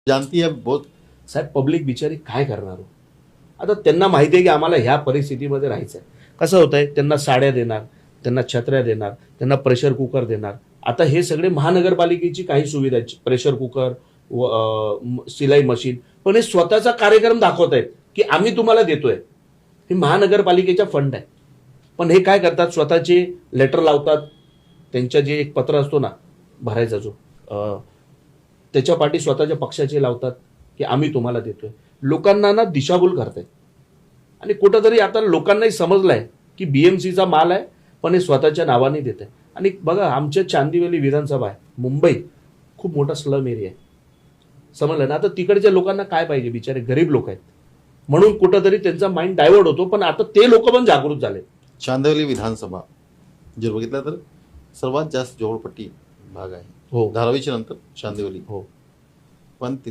जानती है बहुत. साहेब पब्लिक बिचारी काय करणार हो? आता त्यांना माहिती आहे की आम्हाला ह्या परिस्थितीमध्ये राहायचं आहे. कसं होत आहे, त्यांना साड्या देणार, त्यांना छत्र्या देणार, त्यांना प्रेशर कुकर देणार. आता हे सगळे महानगरपालिकेची काही सुविधा आहेत, प्रेशर कुकर, सिलाई मशीन, पण हे स्वतःचा कार्यक्रम दाखवत आहेत की आम्ही तुम्हाला देतोय. हे महानगरपालिकेचा फंड आहे. पण हे काय करतात, स्वतःचे लेटर लावतात, त्यांच्या जे एक पत्र असतो ना भरायचा जो, त्याच्या पाठी स्वतःच्या पक्षाचे लावतात की आम्ही तुम्हाला देतोय. लोकांना ना दिशाभूल करतायत. आणि कुठंतरी आता लोकांनाही समजलंय की बीएमसीचा माल आहे, पण हे स्वतःच्या नावाने देत आहे. आणि बघा, आमच्या चांदिवली विधानसभा आहे, मुंबईत खूप मोठा स्लम एरिया आहे, समजलं ना. आता तिकडच्या लोकांना काय पाहिजे, बिचारे गरीब लोक आहेत, म्हणून कुठंतरी त्यांचा माइंड डायव्हर्ट होतो. पण आता ते लोक पण जागृत झाले. चांदिवली विधानसभा जर बघितलं तर सर्वात जास्त झोपडपट्टी भाग आहे. हो धारावीच्या नंतर चांदिवली. हो. पण तिथे